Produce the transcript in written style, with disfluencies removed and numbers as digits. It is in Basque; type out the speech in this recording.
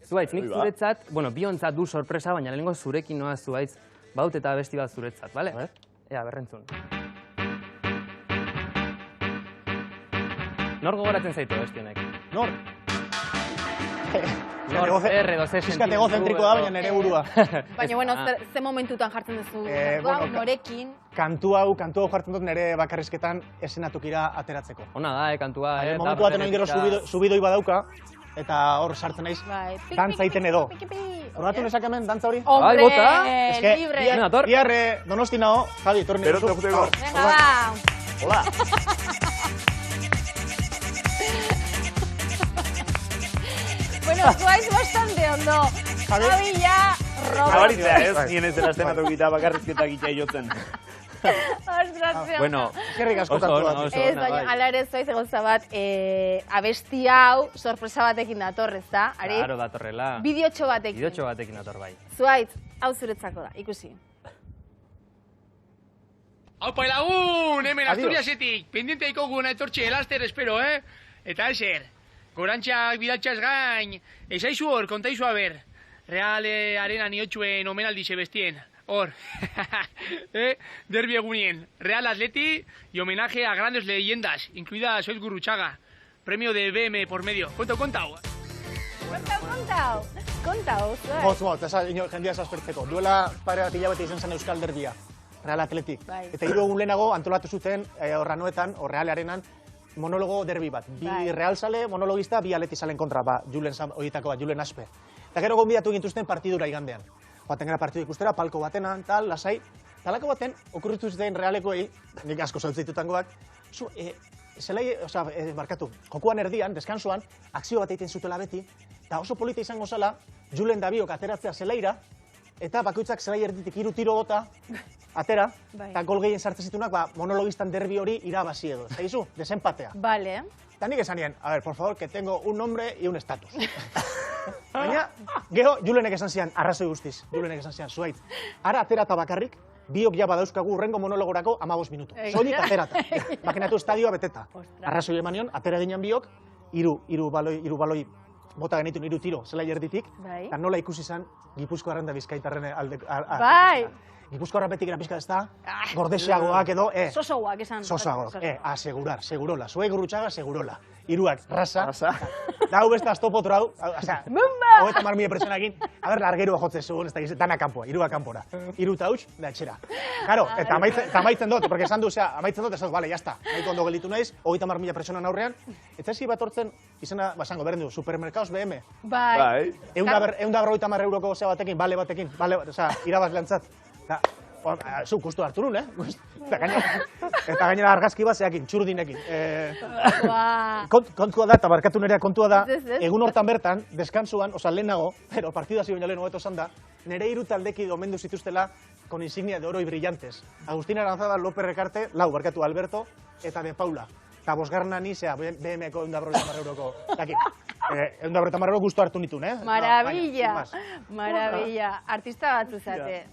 Zuaitz, nik zuretzat, bueno, biontzat du sorpresa, baina lehenengo zurekin noa Zuaitz, baut eta abesti bat zuretzat, bale? Ea, berrentzun. Nor gogoratzen zaitu abesti honek? Nor? Fiskat egozentriko da, baina nere burua. Baina, bueno, ze momentutan jartzen duzu norekin? Kantu hau jartzen dut nere bakarrizketan esenatukira ateratzeko. Ona da, kantua. Momentu baten oin gero subidoi badauka, eta hor sartzen naiz, dantza iten edo. Horatu nezak hemen, dantza hori? Hombre, libre! Bihar Donosti nao, Javi, torni. Venga, va! Hola! Bueno, Zuaitz bastante ondo. Javi ya roba. Nabaritzea ez, nien ez dela estenatokita bakarrizketak itea jotzen. Bueno, eskerrik asko kantu bat. Ez, baina ala ere Zuaitz gauza bat, abesti hau sorpresa batekin dator, ez da? Claro, datorrela. Bideotxo batekin. Bideotxo batekin dator bai. Zuaitz, hau zuretzako da, ikusi. Aupa lagun, hemen Asturiasetik, pendienteiko guna etortxe elaster espero, Eta eser, gorantxak bidatxaz gain, ezaizu hor, kontaizu haber, Real Arena niotxuen omenaldixe bestien, hor, derbi egunien, Real Atleti y homenaje a grandes leyendas, incluida Soiz Gurruchaga, premio de BM por medio. Kontau. Kontau, Motz, jendia esaspertzeko. Duela pare bat hilabete izan zen Euskal Derbia, Real Atletik. Eta 3 egun lehenago antolatu zuten Orranoetan, Real Arenan, monologo derbi bat. Bi Real Sale, monologista, bi Atleti Salen kontra, horietako bat, Julen Aspe. Eta gero gonbidatu gintuzten partidura igandean. Joaten gara partidu ikustera, palko batenan, tal, lasai. Talako baten, okurritu zuten Realekoei, nik asko saltzeitutangoak, jokuan erdian, deskansoan, akzio bat egiten zutela beti, eta oso polita izango zela, Julen Dabiok ateratzea zelaira, eta bakoitzak zelai erditik 3 tiro bota, atera, eta gol gehien sartzen zitunak, monologistan derbi hori irabazi edo. Eta izu, desempatea. Vale. Eta nik esan nien, a ver, por favor, que tengo un nombre y un estatus. Baina, geho, Julenek esan zian, arrazoi guztiz, Julenek esan zian, Zuaitz. Ara aterata bakarrik, biok ja badauzkagu urrengo monologorako 15 minutu. Soilik aterata. Bakinatu estadioa beteta. Arrazoi emanion, atera ginen biok, 3 baloi bota genitun 3 tiro zelai erditik, eta nola ikusi zen Gipuzkoarren da Bizkaitarren alde... Gipuzkoarra betik era pizka ez da, gordeseagoak edo, Sosoagoak esan. Sosoagoak, asegurar, segurola. Zuei Gurrutxaga, segurola. 3ak, rasa. Da hau besta astopotra hau, osea, 30.000 presionakin, largerua jotzen zuen, ez da giz, dana kanpoa, 3ak kanpora. 3 eta huts, da etxera. Karo, eta amaitzen dut, porque esan du, amaitzen dut, esan du, bale, jazta, nahiko ondo gelitu naiz, 30.000 presionan aurrean, eta ezi bat hortzen, izena, basango, berendu, supermerkaos BM. Bai. 150 euroko zea batekin, bale batekin, osea, irabaz lantzat. Zu, kustu hartu nun, Eta gainera argazki bat zeakin, txurdinekin. Kontua da, eta barkatu nerea kontua da, egun hortan bertan, deskansuan, oza, lehenago, pero partida ziren jalen hobeto esan da, nire 3 taldeki omendu zituztela con insignia de oro y brillantes. Agustín Aranzada, López Recarte, barkatu Alberto, eta De Paula. Eta bosgarna ni, BM-ko 150 euroko, dakin. 150 euro gustu hartu nitun, Maravilla, maravilla. Artista bat zuzate.